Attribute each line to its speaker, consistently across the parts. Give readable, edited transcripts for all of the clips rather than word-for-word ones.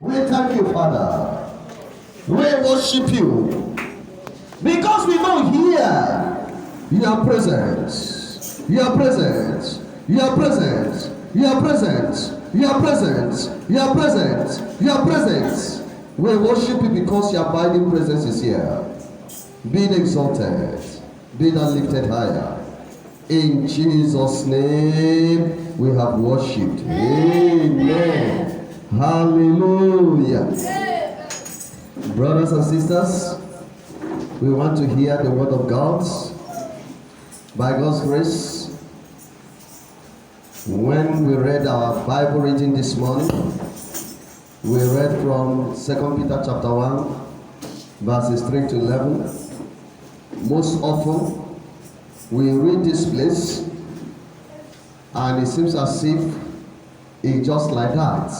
Speaker 1: We thank you, Father. We worship you. Because we know here, you are present. You are present. You are present. You are present. You are present. You are present. You are present. We worship you because your abiding presence is here. Be exalted. Be thou lifted higher. In Jesus' name we have worshipped. Amen. Hallelujah. Brothers and sisters, we want to hear the word of God. By God's grace, when we read our Bible reading this morning, we read from 2 Peter chapter 1, verses 3 to 11. Most often, we read this place, and it seems as if it's just like that.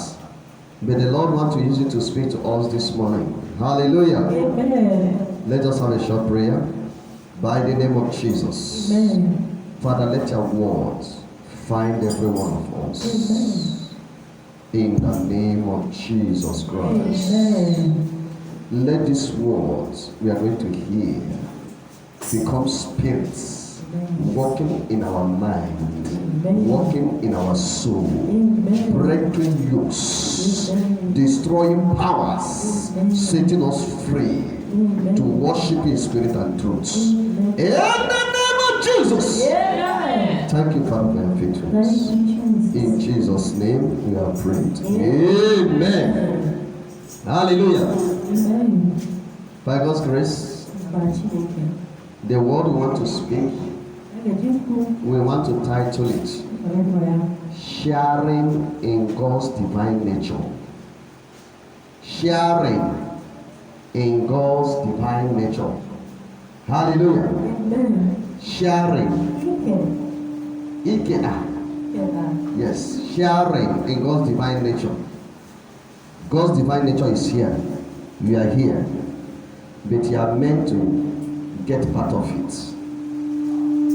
Speaker 1: But the Lord wants to use it to speak to us this morning. Hallelujah. Amen. Let us have a short prayer. By the name of Jesus. Amen. Father, let your word find every one of us. Amen. In the name of Jesus Christ. Amen. Let these words we are going to hear become spirits walking in our mind, walking in our soul, breaking yokes, destroying powers, setting us free to worship in spirit and truth. In the name of Jesus. Thank you, Father, for your faithfulness. In Jesus' name we are prayed. Amen. Hallelujah. By God's grace, the word we want to speak, we want to title it Sharing in God's Divine Nature. Sharing in God's Divine Nature. Hallelujah. Amen. Sharing. Yes, sharing in God's divine nature. God's divine nature is here. We are here. But you are meant to get part of it.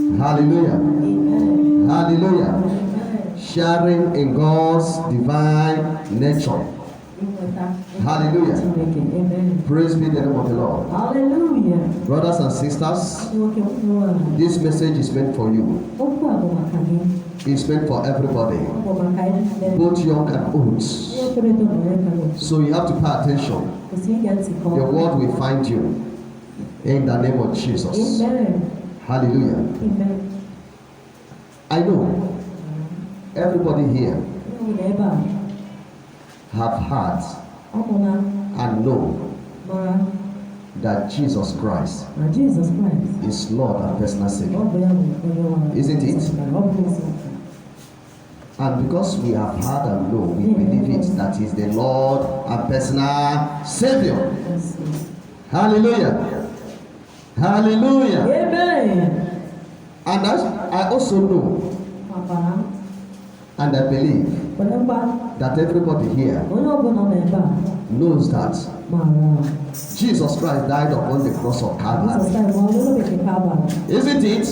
Speaker 1: Hallelujah. Amen. Hallelujah. Amen. Sharing in God's divine nature. Hallelujah. Amen. Praise be the name of the Lord. Hallelujah. Brothers and sisters, this message is meant for you. It's meant for everybody, both young and old. So you have to pay attention. The word will find you in the name of Jesus. Amen. Hallelujah. Amen. I know everybody here have heard and know that Jesus Christ is Lord and personal Savior. Isn't it? And because we have heard and know, we believe it, that is the Lord and personal Savior. Hallelujah. Hallelujah. Amen. And I also know and I believe that everybody here knows that Jesus Christ died upon the cross of Calvary. Isn't it?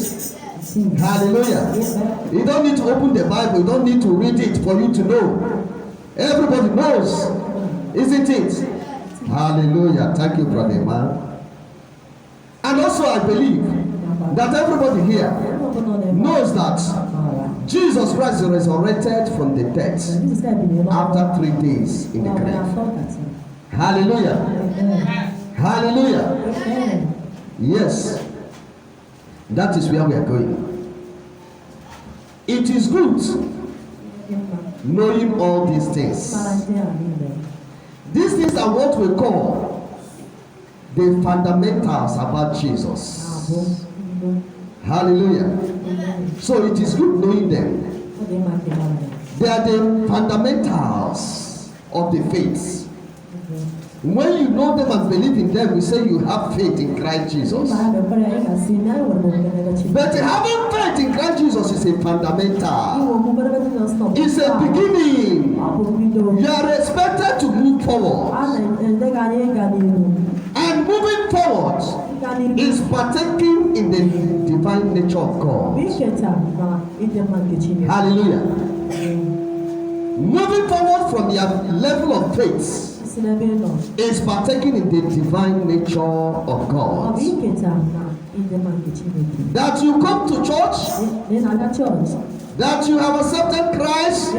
Speaker 1: Hallelujah. You don't need to open the Bible. You don't need to read it for you to know. Everybody knows. Isn't it? Hallelujah. Thank you, brother man. And also I believe that everybody here knows that Jesus Christ resurrected from the dead after 3 days in the grave. Hallelujah. Hallelujah. Yes. That is where we are going. It is good knowing all these things. These things are what we call the fundamentals about Jesus. Hallelujah. So it is good knowing them. They are the fundamentals of the faith. When you know them and believe in them, we say you have faith in Christ Jesus. But having faith in Christ Jesus is a fundamental. It's a beginning. You are expected to move forward. And moving forward is partaking in the divine nature of God. Hallelujah. Moving forward from your level of faith is partaking in the divine nature of God. That you come to church, that you have accepted Christ,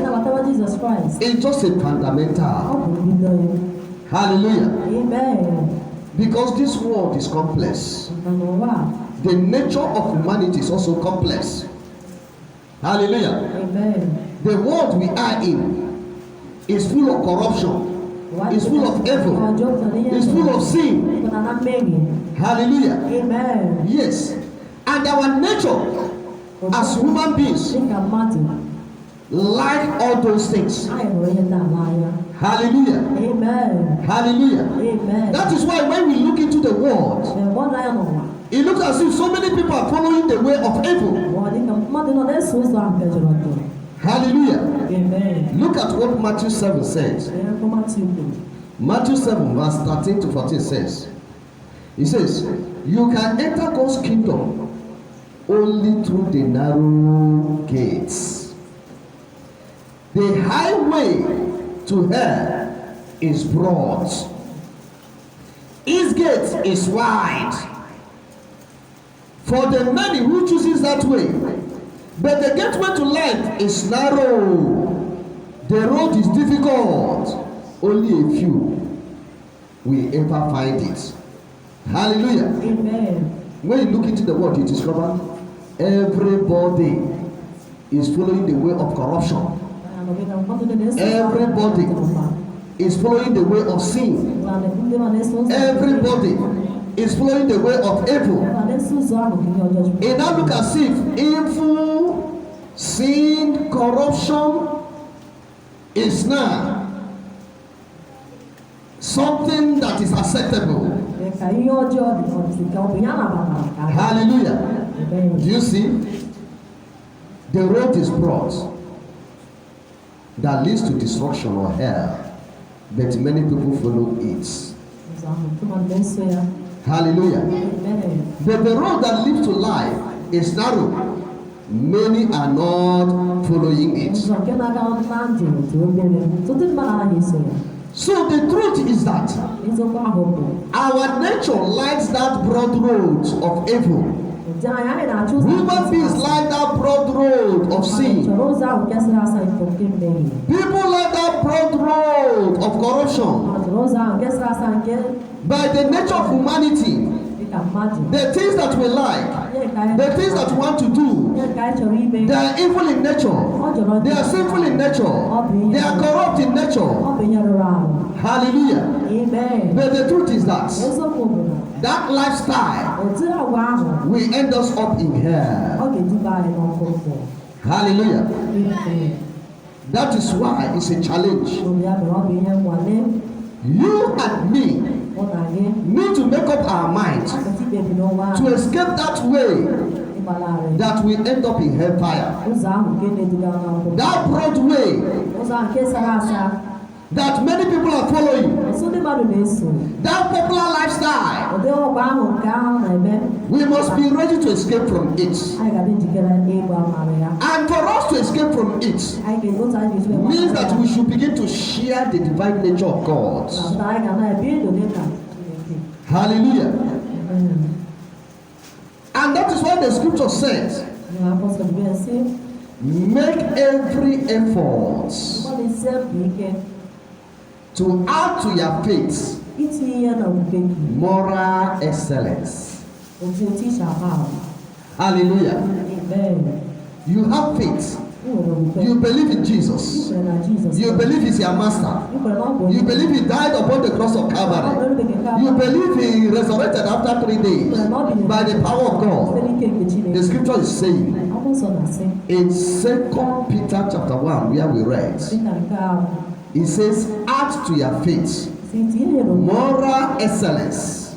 Speaker 1: is just a fundamental. Hallelujah.
Speaker 2: Amen.
Speaker 1: Because this world is complex. The nature of humanity is also complex. Hallelujah.
Speaker 2: Amen.
Speaker 1: The world we are in is full of corruption, is full of evil, is full of sin. Hallelujah.
Speaker 2: Amen.
Speaker 1: Yes. And our nature as human beings like all those things. Hallelujah.
Speaker 2: Amen.
Speaker 1: Hallelujah.
Speaker 2: Amen.
Speaker 1: That is why when we look into the world, it looks as if so many people are following the way of evil. Hallelujah.
Speaker 2: Amen.
Speaker 1: Look at what Matthew 7 says. Matthew 7 verse 13 to 14 says, it says, you can enter God's kingdom only through the narrow gates. The highway to hell is broad. Its gate is wide for the many who chooses that way. But the gateway to life is narrow. The road is difficult. Only a few will ever find it. Hallelujah.
Speaker 2: Amen.
Speaker 1: When you look into the world, you discover everybody is following the way of corruption. Everybody is following the way of sin. Everybody is following the way of evil. It now look as if evil, sin, corruption is now something that is acceptable. Hallelujah. Do you see? The road is broad that leads to destruction or hell, but many people follow it. Hallelujah. But the road that leads to life is narrow. Many are not following it. So the truth is that our nature likes that broad road of evil. Human beings like that broad road of sin. People like that broad road of corruption. By the nature of humanity, the things that we like, the things that we want to do, they are evil in nature, they are sinful in nature, they are corrupt in nature. Hallelujah.
Speaker 2: Amen.
Speaker 1: But the truth is that that lifestyle will end us up in hell. Hallelujah.
Speaker 2: Amen.
Speaker 1: That is why it's a challenge. You and me need to make up our mind to escape that way that we end up in hellfire. That broad way that many people are following, that popular lifestyle, we must be ready to escape from it. And for us to escape from it means that we should begin to share the divine nature of God. Hallelujah. And that is why the scripture says, make every effort to add to your faith moral excellence. Hallelujah.
Speaker 2: Amen.
Speaker 1: You have faith. You believe in Jesus. You believe He's your master. You believe He died upon the cross of Calvary. You believe He resurrected after 3 days by the power of God. The scripture is saying in 2 Peter chapter 1 where we read, it says, add to your faith moral excellence.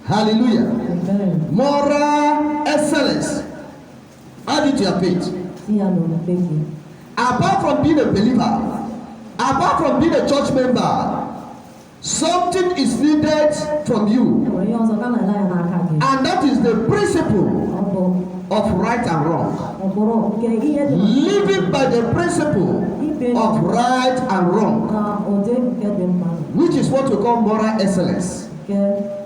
Speaker 1: Hallelujah. Moral excellence. Add it to your faith. Apart from being a believer, apart from being a church member, something is needed from you. And that is the principle of right and wrong. Living by the principle of right and wrong. what we call moral excellence.
Speaker 2: Okay.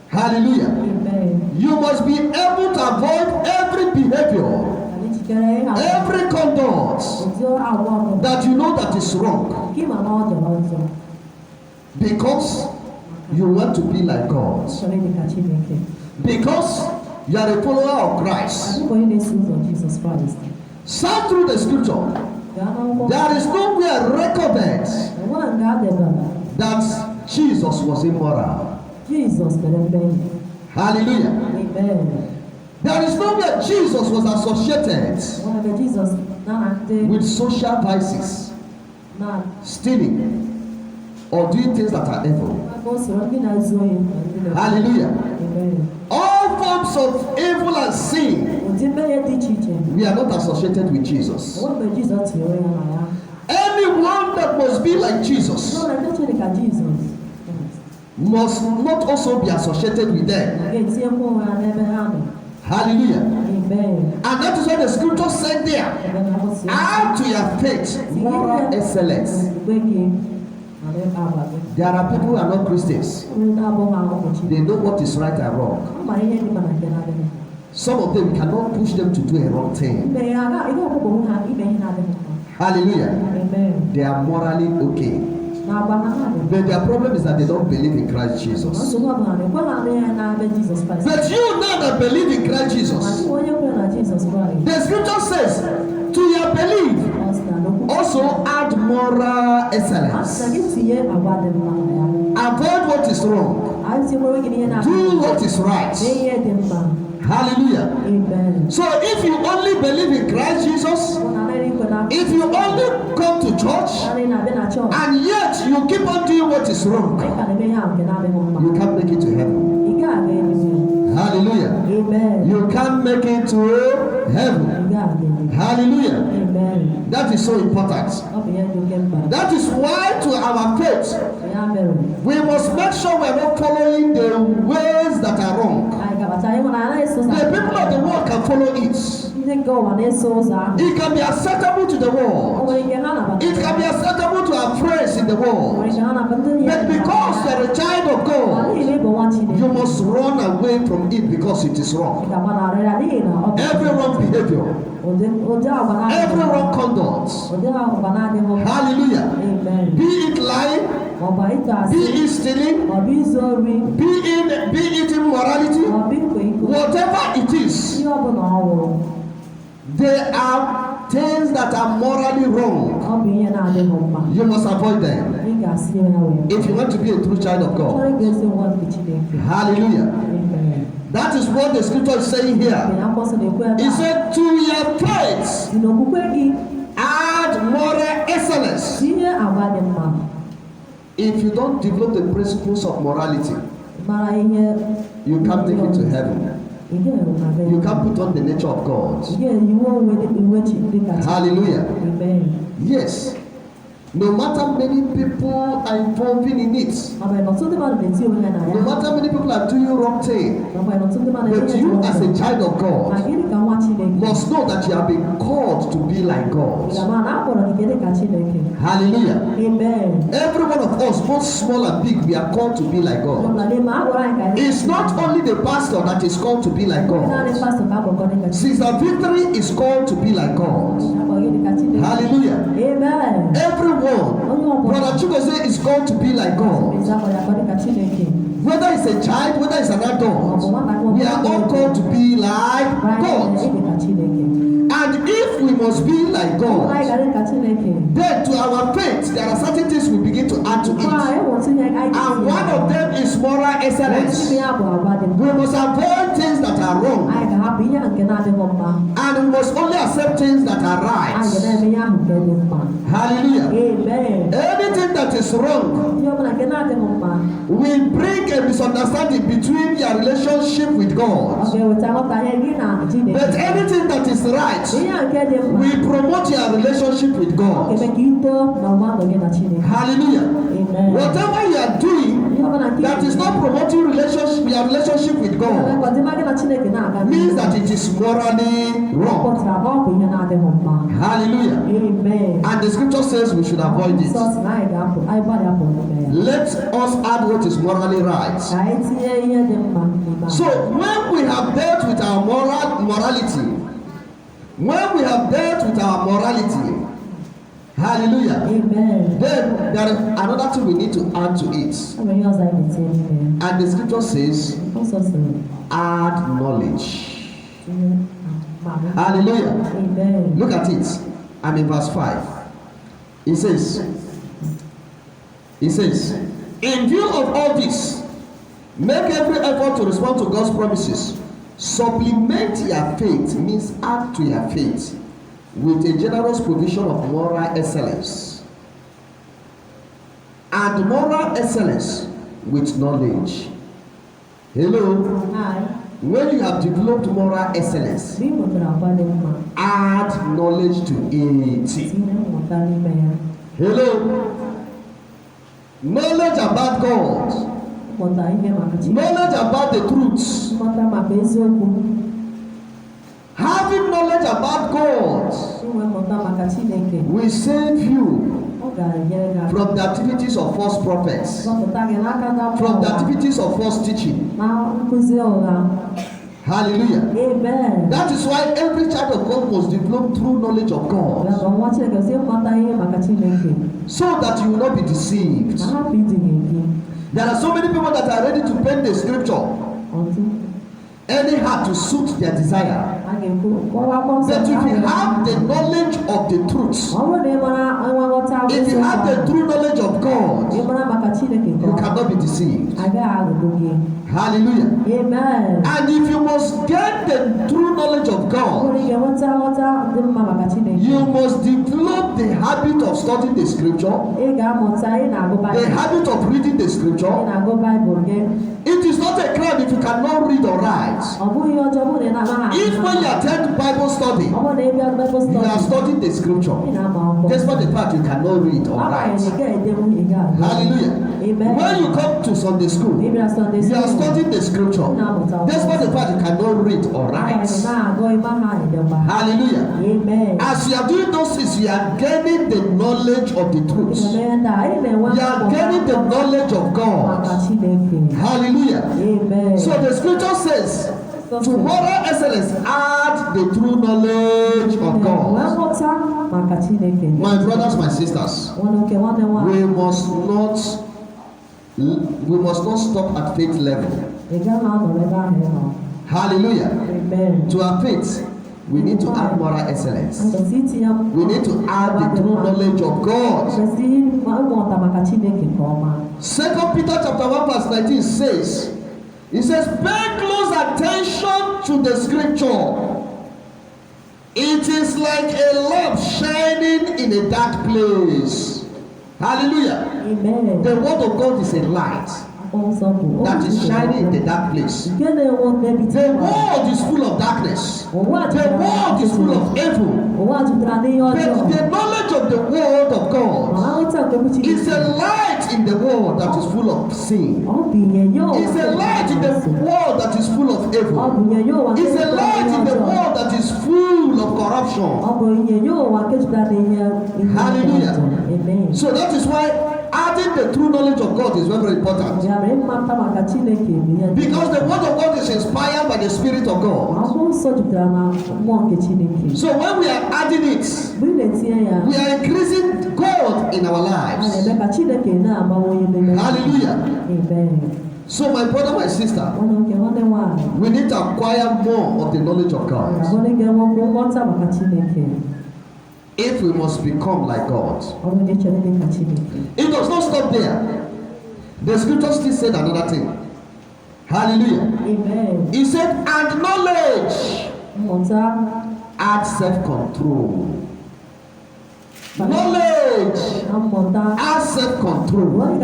Speaker 1: Hallelujah.
Speaker 2: Amen.
Speaker 1: You must be able to avoid every behavior, every conduct that you know that is wrong, because you want to be like God, because you are a follower of Christ. Search through the scripture. There is nowhere recorded that Jesus was immoral. Hallelujah.
Speaker 2: Amen.
Speaker 1: There is nowhere Jesus was associated with social vices, stealing, or doing things that are evil. Hallelujah.
Speaker 2: Amen.
Speaker 1: All forms of evil and sin, we are not associated with Jesus. Anyone that must be like Jesus must not also be associated with them. Hallelujah.
Speaker 2: Amen.
Speaker 1: And that is what the scripture said there. Add to your faith moral excellence. There are people who are not Christians. They know what is right and wrong. Some of them cannot push them to do a wrong thing. Hallelujah.
Speaker 2: Amen.
Speaker 1: They are morally okay. But their problem is that they don't believe in Christ Jesus. But you now that believe in Christ Jesus, the scripture says, to your belief also add moral excellence. Avoid what is wrong. Do what is right. Hallelujah.
Speaker 2: Amen.
Speaker 1: So if you only believe in Christ Jesus, if you only come to church, and yet you keep on doing what is wrong, you can't make it to heaven. Hallelujah.
Speaker 2: Amen.
Speaker 1: You can't make it to heaven. Hallelujah.
Speaker 2: Amen.
Speaker 1: That is so important. That is why to our faith, we must make sure we are not following the ways that are wrong. The people of the world can follow it. It can be acceptable to the world. It can be acceptable to our friends in the world. But because you are a child of God, you must run away from it because it is wrong. Every wrong behavior, every wrong conduct. Hallelujah.
Speaker 2: Amen.
Speaker 1: Be it lying, be it stealing, be it immorality, whatever it is. There are things that are morally wrong. You must avoid them if you want to be a true child of God. Hallelujah.
Speaker 2: Amen.
Speaker 1: That is what the scripture is saying here. It said, to your faith add moral excellence. If you don't develop the principles of morality, you can't take it to heaven. You can't put on the nature of God. Hallelujah.
Speaker 2: Amen.
Speaker 1: Yes. No matter many people are involving in it, no matter many people are doing wrong thing, but you as a child of God must know that you have been called to be like God. Hallelujah.
Speaker 2: Amen.
Speaker 1: Every one of us, both small and big, we are called to be like God. It's not only the pastor that is called to be like God. Sister Victory is called to be like God. Hallelujah.
Speaker 2: Amen.
Speaker 1: Everyone, Brother Chigozie is called to be like God. Whether it's a child, whether it's an adult, we are all called to be like God. And if we must be like God, then to our faith, there are certain things we begin to add to it. And one of them is moral excellence. We must avoid things that are wrong. And we must only accept things that are right. Hallelujah.
Speaker 2: Amen.
Speaker 1: Anything that is wrong will bring a misunderstanding between your relationship with God. But anything that is right will promote your relationship with God. Hallelujah.
Speaker 2: Amen.
Speaker 1: Whatever you are doing that that is not promoting your relationship with God means that it is morally wrong. Hallelujah.
Speaker 2: Amen.
Speaker 1: And the scripture says we should avoid it. Let us add what is morally right. So when we have dealt with our morality, hallelujah.
Speaker 2: Amen.
Speaker 1: Then there is another thing we need to add to it. And the scripture says, add knowledge. Hallelujah.
Speaker 2: Amen.
Speaker 1: Look at it. I'm in verse 5. It says, in view of all this, make every effort to respond to God's promises. Supplement your faith, means add to your faith, with a generous provision of moral excellence. And moral excellence with knowledge. Hello?
Speaker 2: Hi.
Speaker 1: When you have developed moral excellence, add knowledge to it. Hello? Knowledge about God. Knowledge about the truths. Having knowledge about God will save you from the activities of false prophets, from the activities of false teaching. Hallelujah.
Speaker 2: Amen.
Speaker 1: That is why every child of God must develop true knowledge of God, so that you will not be deceived. There are so many people that are ready to bend the scripture anyhow to suit their desire. But if you have the knowledge of the truth, if you have the true knowledge of God, you cannot be deceived. Hallelujah.
Speaker 2: Amen.
Speaker 1: And if you must get the true knowledge of God, you must develop the habit of studying the scripture, the habit of reading the scripture. It is not a crime if you cannot read or write. If when you attend Bible study, you are studying the scripture, despite the fact you cannot read or write. Hallelujah.
Speaker 2: Amen.
Speaker 1: When you come to Sunday school, you are studying the scripture, despite the fact you cannot read or write. Hallelujah.
Speaker 2: Amen.
Speaker 1: As you are doing those things, you are gaining the knowledge of the truth. You are gaining the knowledge of God. Hallelujah.
Speaker 2: Amen.
Speaker 1: So the scripture says, to moral excellence, add the true knowledge of God. My brothers, my sisters, we must not stop at faith level. Hallelujah.
Speaker 2: Amen.
Speaker 1: To our faith, we need to add moral excellence. We need to add the true knowledge of God. 2 Peter chapter 1 verse 19 says, it says, pay close attention to the scripture. It is like a lamp shining in a dark place. Hallelujah.
Speaker 2: Amen.
Speaker 1: The word of God is a light that is shining in the dark place. The world is full of darkness. The world is full of evil. But the knowledge of the word of God is a light in the world that is full of sin. It's a light in the world that is full of evil. It's a light in the world that is full of corruption. Hallelujah.
Speaker 2: Amen.
Speaker 1: So that is why adding the true knowledge of God is very, very important. Because the word of God is inspired by the Spirit of God. So when we are adding it, we are increasing God in our lives. Hallelujah.
Speaker 2: Amen.
Speaker 1: So my brother, my sister, we need to acquire more of the knowledge of God if we must become like God. It does not stop there. The scripture still said another thing. Hallelujah.
Speaker 2: Amen.
Speaker 1: He said, and knowledge add self-control. Knowledge add self-control.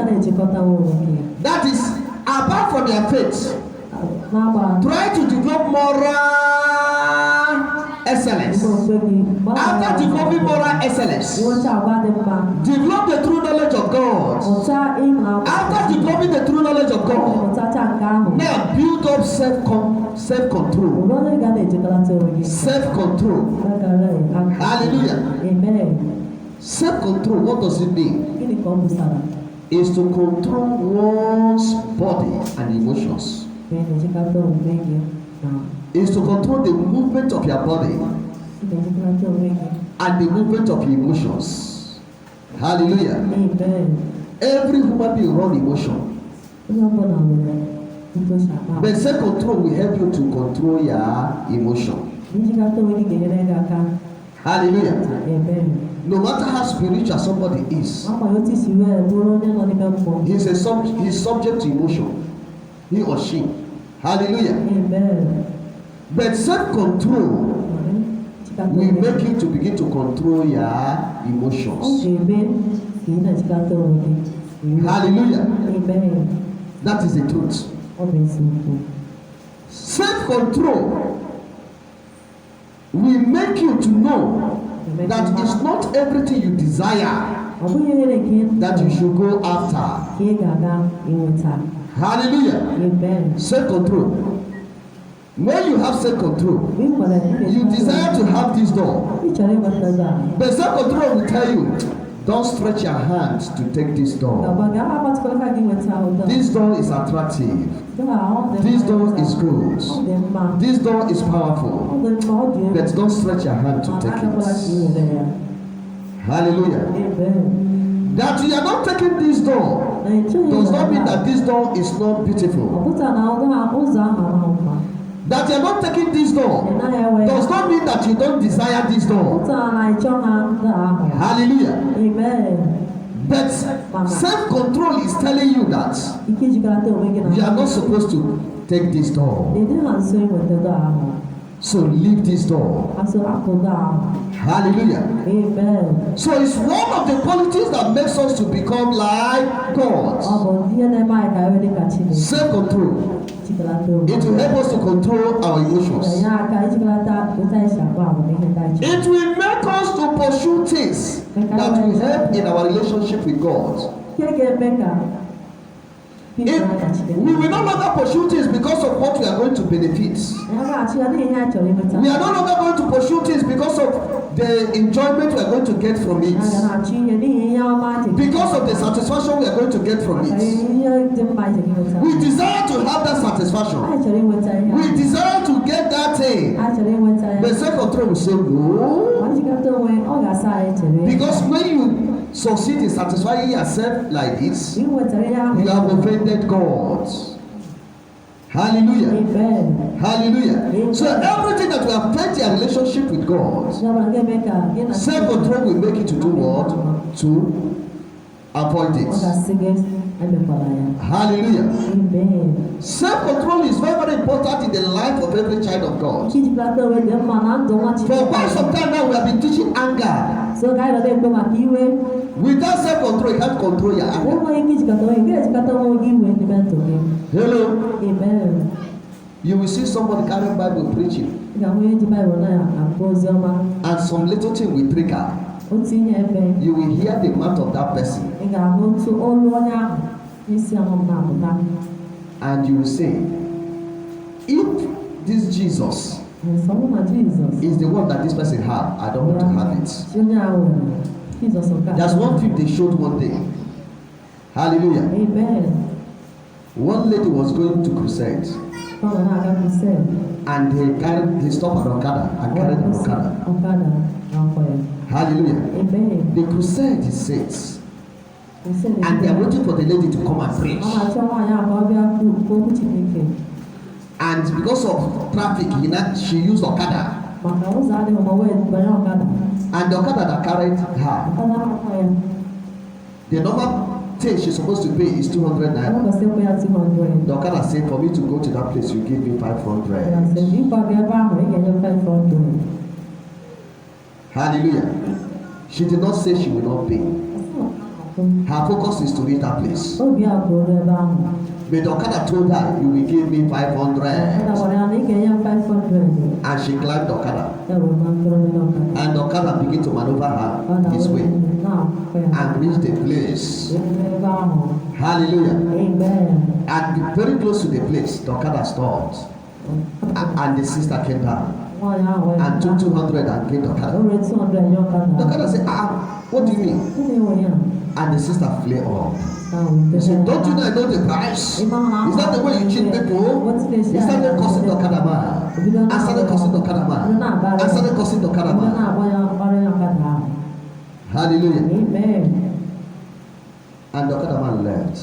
Speaker 1: That is, apart from your faith, try to develop moral excellence. After developing moral excellence, develop the true knowledge of God. After developing the true knowledge of God, Now build up self-control. Self-control. Hallelujah.
Speaker 2: Amen.
Speaker 1: Self-control, what does it mean? Is to control one's body and emotions. Is to control the movement of your body and the movement of your emotions. Hallelujah.
Speaker 2: Amen.
Speaker 1: Every human being run emotion. But self-control will help you to control your emotion. Hallelujah.
Speaker 2: Amen.
Speaker 1: No matter how spiritual somebody is, he's subject to emotion. He or she. Hallelujah.
Speaker 2: Amen.
Speaker 1: But self-control will make you to begin to control your emotions. Hallelujah.
Speaker 2: Amen.
Speaker 1: That is the truth. Self-control will make you to know that it's not everything you desire that you should go after. Hallelujah.
Speaker 2: Amen.
Speaker 1: Self-control. When you have self-control, you desire to have this door. But self-control will tell you, don't stretch your hands to take this door. This door is attractive. This door is good. This door is powerful. But don't stretch your hand to take it. Hallelujah. That you are not taking this door does not mean that this door is not beautiful. That you are not taking this door does not mean that you don't desire this door. Hallelujah.
Speaker 2: Amen.
Speaker 1: But self-control is telling you that you are not supposed to take this door. So leave this door. Hallelujah.
Speaker 2: Amen.
Speaker 1: So it's one of the qualities that makes us to become like God. Self-control. It will help us to control our emotions. It will make us to pursue things that will help in our relationship with God. We will no longer pursue things because of what we are going to benefit. We are no longer going to pursue things because of the enjoyment we are going to get from it. Because of the satisfaction we are going to get from it. We desire to have that satisfaction. We desire to get that thing. The self-control will say no. Because when you succeed in satisfying yourself like this, you have offended God. Hallelujah.
Speaker 2: Amen.
Speaker 1: Hallelujah.
Speaker 2: Amen.
Speaker 1: So everything that will affect your relationship with God, self-control will make you to do what? To avoid it. Hallelujah.
Speaker 2: Amen.
Speaker 1: Self-control is very, very important in the life of every child of God. For quite some time now, we have been teaching anger. Without self-control, you can't control your anger. Hello.
Speaker 2: Amen.
Speaker 1: You will see somebody carrying Bible preaching, and some little thing will trigger. You will hear the mouth of that person, and you will say, if this Jesus is the one that this person had, I don't want to have it. There's one film they showed one day. Hallelujah.
Speaker 2: Amen.
Speaker 1: One lady was going to crusade, and they stopped at Okada and carried an Okada. Hallelujah.
Speaker 2: Amen.
Speaker 1: The crusade is set, and they are waiting for the lady to come and preach. And because of traffic, she used Okada. And the Okada that carried her, the normal thing she's supposed to pay is 200 naira. The Okada said, for me to go to that place, you give me 500. Hallelujah. She did not say she will not pay. Her focus is to reach that place. But Okada told her, you will give me 500. And she climbed Okada. And Okada began to maneuver her his way and reached the place. Hallelujah.
Speaker 2: Amen.
Speaker 1: And very close to the place, the Okada stopped. And the sister came down and took 200 and gave the Okada. The Okada said, what do you mean? And the sister flew off. He said, don't you know I know the price? Is that the way you cheat people? He started cursing the Okada man. I started cursing the Okada man. I started cursing the Okada man. Hallelujah.
Speaker 2: Amen.
Speaker 1: And the Okada man left.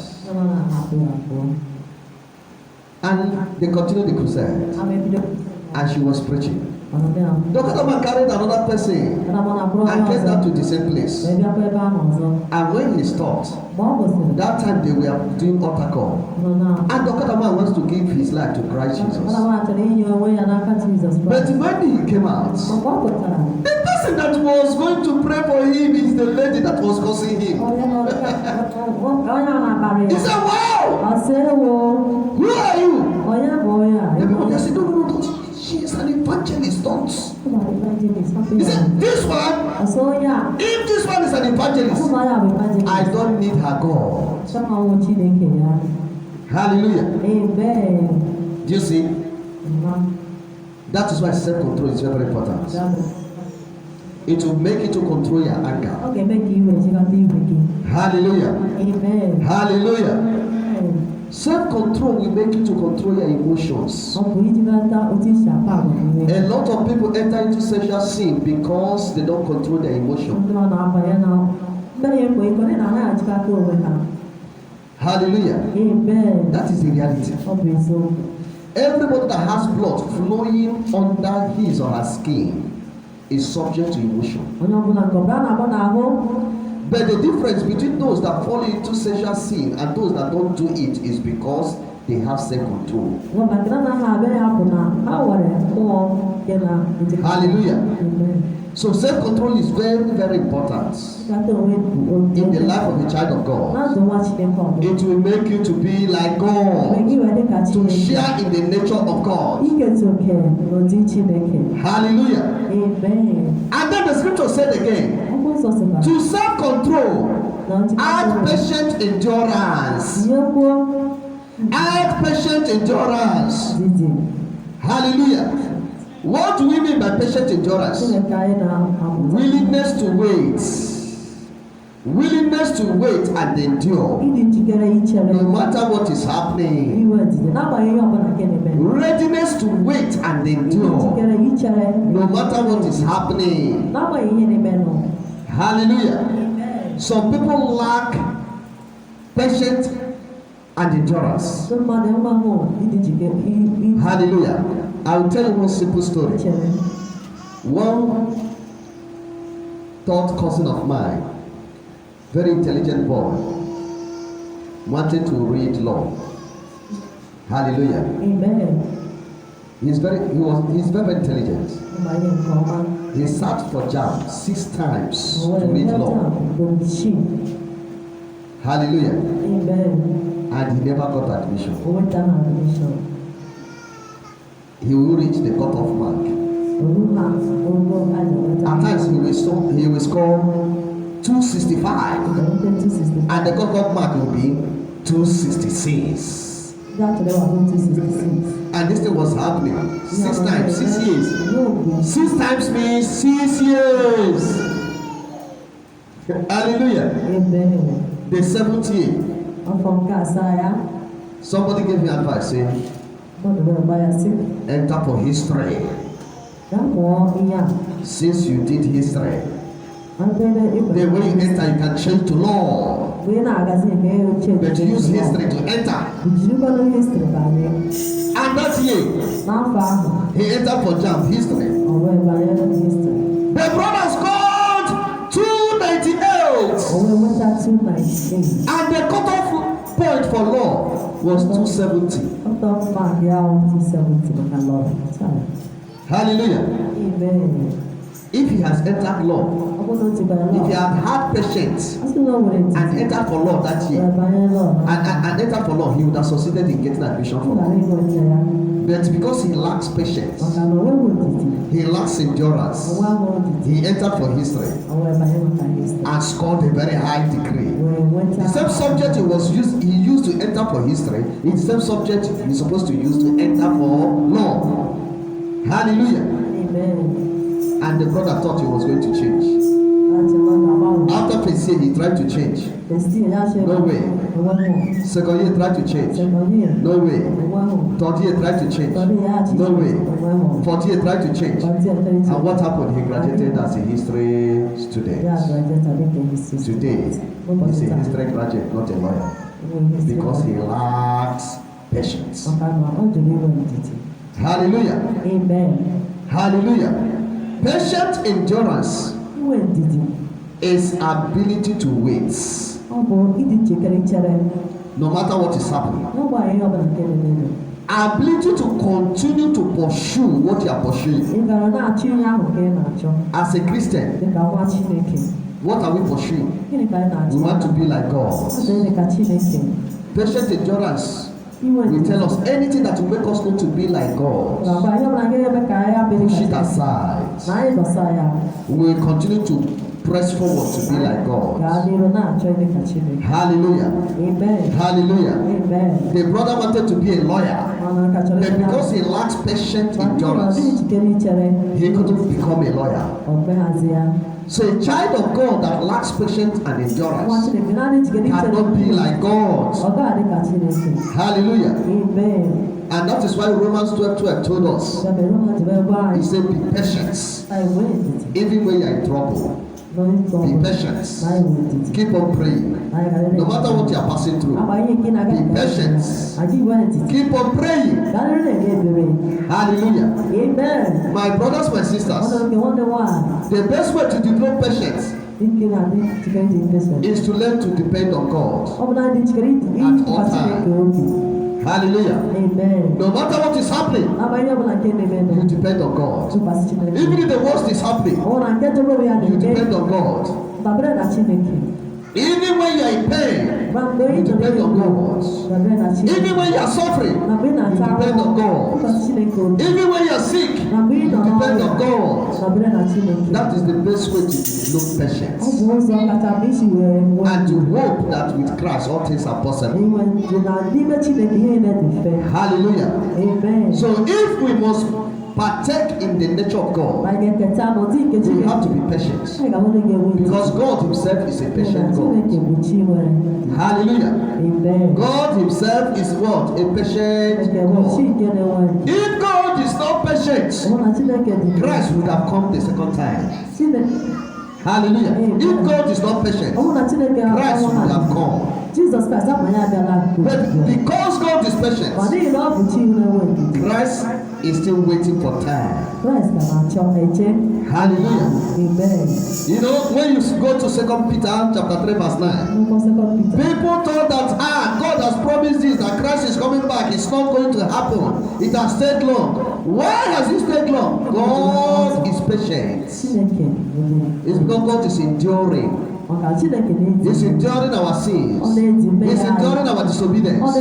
Speaker 1: And they continued the crusade. And she was preaching. The Okada man carried another person and came down to the same place. And when he stopped, that time they were doing altar call. And the Okada man wants to give his life to Christ Jesus. But when he came out, the person that was going to pray for him is the lady that was cursing him. He said, wow! Who are you? The people just said, no. She is an evangelist, don't. He said, this one, if this one is an evangelist, I don't need her God. Hallelujah.
Speaker 2: Amen.
Speaker 1: Do you see? That is why self-control is very important. It will make you to control your anger. Hallelujah.
Speaker 2: Amen.
Speaker 1: Hallelujah. Self-control will make you to control your emotions. A lot of people enter into sexual sin because they don't control their emotions. Hallelujah.
Speaker 2: Amen.
Speaker 1: That is the reality. Everybody that has blood flowing under his or her skin is subject to emotion. But the difference between those that fall into sexual sin and those that don't do it is because they have self-control. Hallelujah.
Speaker 2: Amen.
Speaker 1: So self-control is very, very important in the life of a child of God. It will make you to be like God, to share in the nature of God. Hallelujah.
Speaker 2: Amen.
Speaker 1: And then the scripture said again, to self-control, add patient endurance. Add patient endurance. Hallelujah. What do we mean by patient endurance? Willingness to wait. Willingness to wait and endure. No matter what is happening. Readiness to wait and endure. No matter what is happening. Hallelujah. Some people lack patience and endurance. Hallelujah. I will tell you one simple story. One third cousin of mine, very intelligent boy, wanted to read law. Hallelujah.
Speaker 2: Amen.
Speaker 1: He's very intelligent. He sat for JAMB 6 times to read law. Hallelujah.
Speaker 2: Amen.
Speaker 1: And he never got admission. He will reach the cutoff mark. At times he will score 265, and the cutoff mark will be 266. And this thing was happening 6 times, 6 years. 6 times means 6 years. Hallelujah.
Speaker 2: Amen.
Speaker 1: The 7th year, somebody gave me advice saying, enter for history. Since you did history, the way you enter, you can change to law. But you use history to enter. And that year, he entered for JAMB history. The brother scored 298. And the cutoff point for law was 270. Hallelujah.
Speaker 2: Amen.
Speaker 1: if he has entered law, if he had had patience and entered for law that year, and entered for law, he would have succeeded in getting admission for law. But because he lacks patience, he lacks endurance, he entered for history and scored a very high degree. The same subject he used to enter for history is the same subject he's supposed to use to enter for law. Hallelujah.
Speaker 2: Amen.
Speaker 1: And the brother thought he was going to change. After first year, he tried to change. No way. Second year, tried to change. No way. Third year, tried to change. No way. Fourth year, tried to change. And what happened? He graduated as a history student. Today, he's a history graduate, not a lawyer. Because he lacks patience. Hallelujah.
Speaker 2: Amen.
Speaker 1: Hallelujah. Patient endurance is ability to wait no matter what is happening. Ability to continue to pursue what you are pursuing. As a Christian, what are we pursuing? We want to be like God. Patient endurance will tell us anything that will make us not to be like God. Push it aside. We will continue to press forward to be like God. Hallelujah.
Speaker 2: Amen.
Speaker 1: Hallelujah.
Speaker 2: Amen.
Speaker 1: The brother wanted to be a lawyer, but because he lacks patient endurance, he couldn't become a lawyer. So a child of God that lacks patience and endurance cannot be like God. Hallelujah.
Speaker 2: Amen.
Speaker 1: And that is why Romans 12:12 told us, he said, be patient. Even when you are in trouble, be patient. Keep on praying. No matter what you are passing through, be patient. Keep on praying. Hallelujah.
Speaker 2: Amen.
Speaker 1: My brothers, my sisters, the best way to develop patience is to learn to depend on God at all times. Hallelujah.
Speaker 2: Amen.
Speaker 1: No matter what is happening, you depend on God. Even if the worst is happening, you depend on God. Even when you are in pain, you depend on God. Even when you are suffering, you depend on God. Even when you are sick, you depend on God. That is the best way to develop patience. And to hope that with Christ all things are possible. Hallelujah.
Speaker 2: Amen.
Speaker 1: So if we must partake in the nature of God, we have to be patient. Because God himself is a patient God. Hallelujah.
Speaker 2: Amen.
Speaker 1: God himself is what? A patient God. If God is not patient, Christ would have come the second time. Hallelujah. If God is not patient, Christ would have come. But because God is patient, Christ is still waiting for time. Hallelujah.
Speaker 2: Amen.
Speaker 1: You know, when you go to 2 Peter chapter 3 verse 9, people thought that God has promised this, that Christ is coming back. It's not going to happen. It has stayed long. Why has it stayed long? God is patient. It's because God is enduring. He's enduring our sins. He's enduring our disobedience.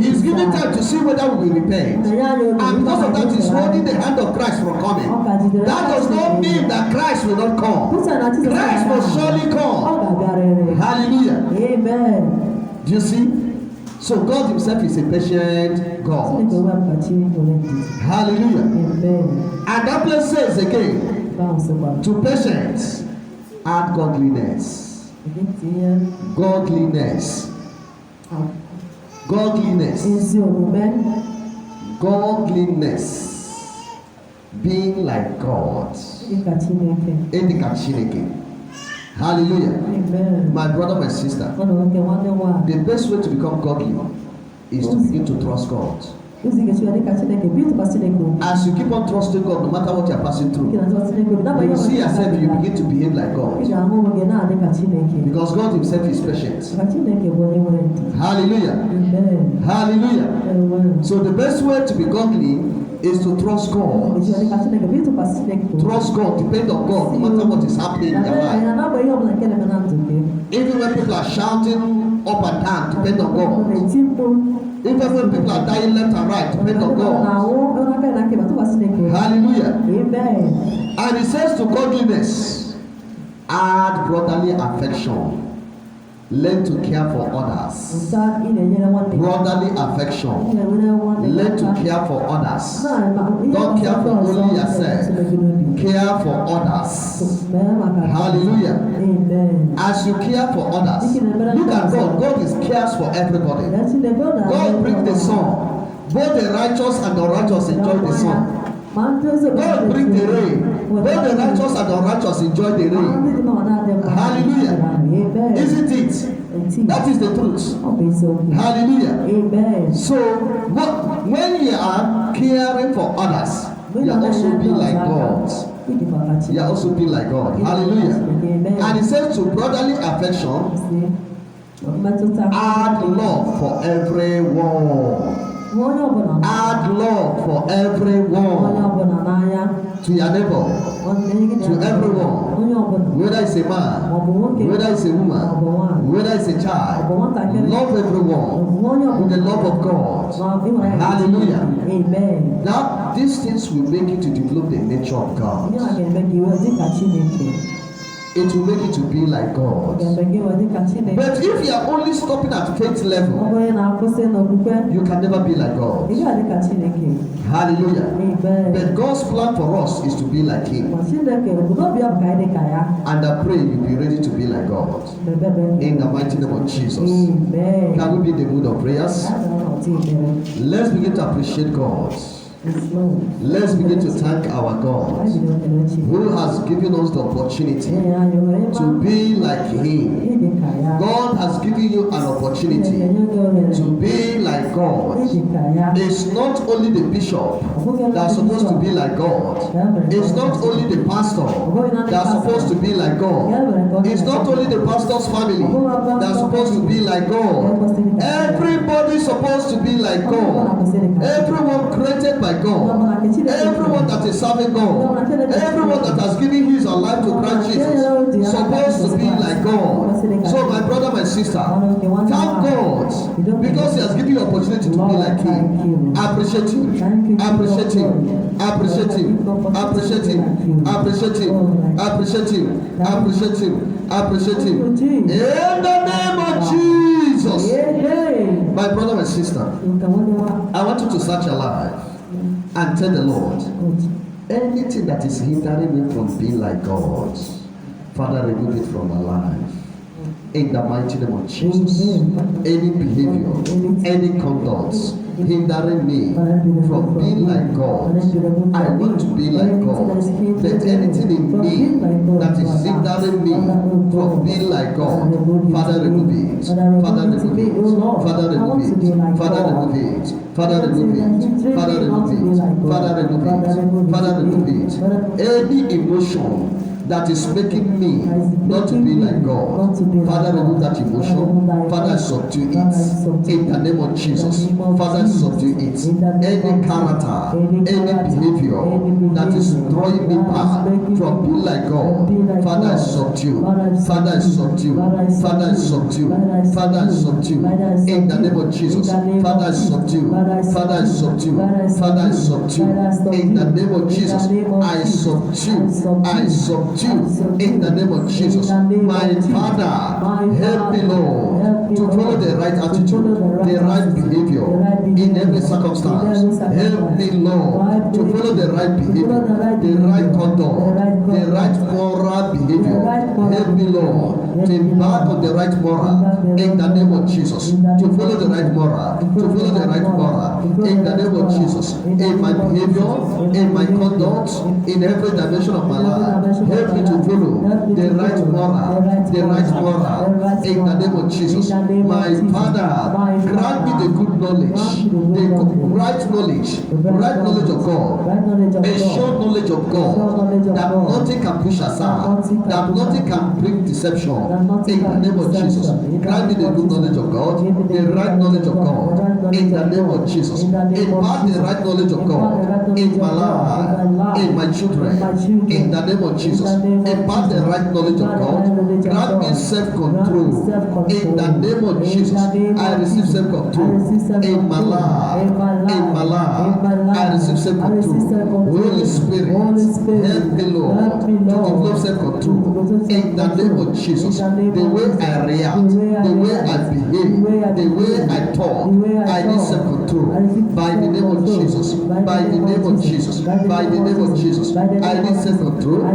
Speaker 1: He's giving time to see whether we will repent. And because of that, he's holding the hand of Christ from coming. That does not mean that Christ will not come. Christ will surely come. Hallelujah.
Speaker 2: Amen.
Speaker 1: Do you see? So God himself is a patient God. Hallelujah.
Speaker 2: Amen.
Speaker 1: And that place says again, to patience add godliness. Godliness. Godliness. Godliness. Being like God. Hallelujah.
Speaker 2: Amen.
Speaker 1: My brother, my sister, the best way to become godly is to begin to trust God. As you keep on trusting God, no matter what you are passing through, you see yourself, you begin to behave like God. Because God himself is patient. Hallelujah.
Speaker 2: Amen.
Speaker 1: Hallelujah.
Speaker 2: Amen.
Speaker 1: So the best way to be godly is to trust God. Trust God, depend on God, no matter what is happening in your life. Even when people are shouting up and down, depend on God. Even when people are dying left and right, depend on God. Hallelujah.
Speaker 2: Amen.
Speaker 1: And it says to godliness, add brotherly affection. Learn to care for others. Brotherly affection. Learn to care for others. Don't care for only yourself. Care for others. Hallelujah.
Speaker 2: Amen.
Speaker 1: As you care for others, look at God. God cares for everybody. God brings the sun. Both the righteous and the unrighteous enjoy the sun. God brings the rain. Both the righteous and the unrighteous enjoy the rain. Hallelujah. Isn't it? That is the truth. Hallelujah.
Speaker 2: Amen.
Speaker 1: So when you are caring for others, you are also being like God. You are also being like God. Hallelujah. And it says to brotherly affection, add love for everyone. Add love for everyone. To your neighbor, to everyone, whether it's a man, whether it's a woman, whether it's a child, love everyone with the love of God. Hallelujah.
Speaker 2: Amen.
Speaker 1: Now, these things will make you to develop the nature of God. It will make you to be like God. But if you are only stopping at faith level, you can never be like God. Hallelujah. But God's plan for us is to be like Him. And I pray you'll be ready to be like God. In the mighty name of Jesus.
Speaker 2: Amen.
Speaker 1: Can we be in the mood of prayers? Let's begin to appreciate God. Let's begin to thank our God who has given us the opportunity to be like Him. God has given you an opportunity to be like God. It's not only the bishop that's supposed to be like God. It's not only the pastor that's supposed to be like God. It's not only the pastor's family that's supposed to be like God. Everybody's supposed to be like God. Everyone created by God. Everyone that is serving God. Everyone that has given his or life to Christ Jesus supposed to be like God. So my brother, my sister, thank God because He has given you opportunity to be like Him. Appreciate Him. Appreciate Him. Appreciate Him. Appreciate Him. Appreciate Him. Appreciate Him. Appreciate Him. Appreciate Him. In the name of Jesus. My brother, my sister, I want you to search your life and tell the Lord, anything that is hindering me from being like God, Father, remove it from my life. In the mighty name of Jesus. Any behavior, any conduct hindering me from being like God, I want to be like God. Let anything in me that is hindering me from being like God, Father, remove it. Father, remove it. Father, remove it. Father, remove it. Father, remove it. Father, remove it. Father, remove it. Father, remove it. Any emotion that is making me not to be like God, Father, remove that emotion. Father, subdue it. In the name of Jesus. Father, subdue it. Any character, any behavior that is drawing me back from being like God, Father, subdue. Father, subdue. Father, subdue. Father, subdue. In the name of Jesus. Father, subdue. Father, subdue. Father, subdue. In the name of Jesus. I subdue. I subdue. In the name of Jesus. My Father, help me, Lord, to follow the right attitude, the right behavior in every circumstance. Help me, Lord, to follow the right behavior, the right conduct, the right moral behavior. Help me, Lord, to embark on the right moral in the name of Jesus. To follow the right moral, to follow the right moral in the name of Jesus. In my behavior, in my conduct, in every dimension of my life. Help me to follow the right moral, the right moral in the name of Jesus. My Father, grant me the good knowledge, the right knowledge of God, a sure knowledge of God, that nothing can push aside, that nothing can bring deception in the name of Jesus. Grant me the good knowledge of God, the right knowledge of God In the name of Jesus. Impart the right knowledge of God in my life, in my children. In the name of Jesus. Impart the right knowledge of God. Grant me self-control. In the name of Jesus. I receive self-control. In my life. In my life. I receive self-control. Holy Spirit, help me, Lord, to develop self-control. In the name of Jesus. The way I react, the way I behave, the way I talk, I need self-control. By the name of Jesus. By the name of Jesus. By the name of Jesus. I need self-control. I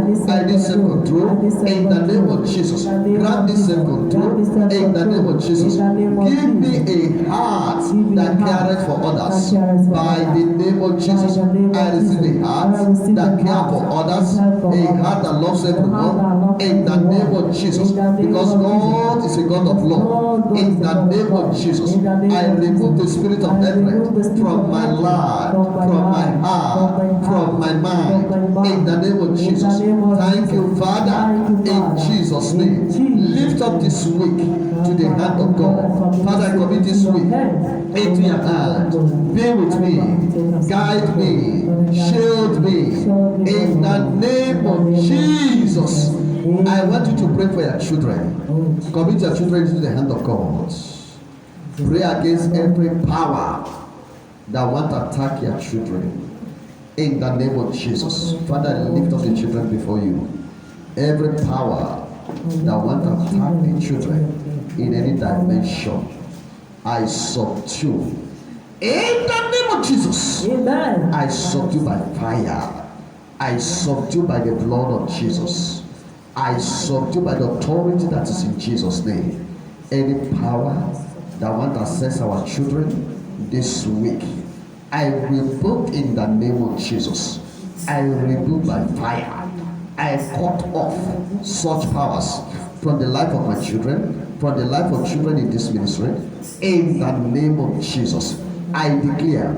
Speaker 1: need self-control. In the name of Jesus. Grant me self-control. In the name of Jesus. Give me a heart that cares for others. By the name of Jesus. I receive a heart that cares for others. A heart that loves everyone. In the name of Jesus. Because God is a God of love. In the name of Jesus. I remove the spirit of hatred from my life, from my heart, from my mind. In the name of Jesus. Thank you, Father. In Jesus' name. Lift up this week to the hand of God. Father, I commit this week into your hand. Be with me. Guide me. Shield me. In the name of Jesus. I want you to pray for your children. Commit your children into the hand of God. Pray against every power that want to attack your children. In the name of Jesus. Father, lift up the children before you. Every power that want to attack the children in any dimension, I subdue. In the name of Jesus.
Speaker 2: Amen.
Speaker 1: I subdue by fire. I subdue by the blood of Jesus. I subdue by the authority that is in Jesus' name. Any power that want to assess our children this week, I rebuke in the name of Jesus. I rebuke by fire. I cut off such powers from the life of my children, from the life of children in this ministry. In the name of Jesus, I declare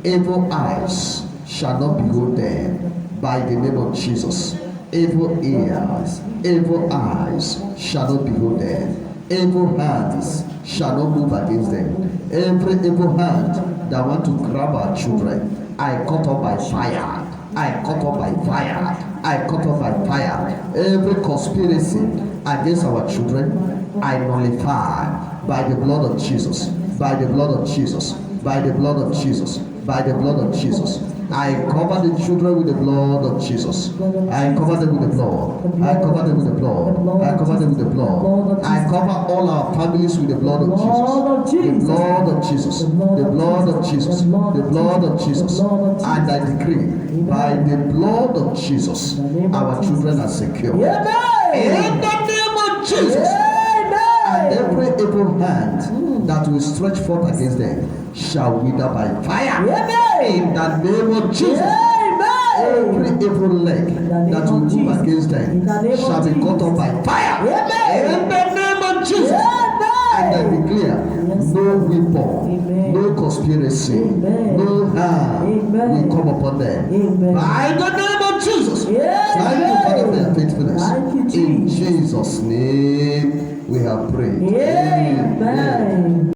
Speaker 1: evil eyes shall not behold them. By the name of Jesus, evil ears, evil eyes shall not behold them. Evil hands shall not move against them. Every evil hand that want to grab our children, I cut off by fire. I cut off by fire. I cut off by fire. Every conspiracy against our children, I nullify by the blood of Jesus. By the blood of Jesus. By the blood of Jesus. By the blood of Jesus. I cover the children with the blood of Jesus. I cover them with the blood. I cover them with the blood. I cover them with the blood. I cover all our families with the blood of Jesus. The blood of Jesus. The blood of Jesus. The blood of Jesus. And I decree, by the blood of Jesus, our children are secure. In the name of Jesus. And every evil hand that will stretch forth against them shall wither by fire. In the name of Jesus. Every evil leg that will move against them shall be cut off by fire. In the name of Jesus. And I declare, no weapon, no conspiracy, no harm will come upon them. By the name of Jesus. Thank you, Father, for your faithfulness. In Jesus' name we have prayed.
Speaker 2: Amen.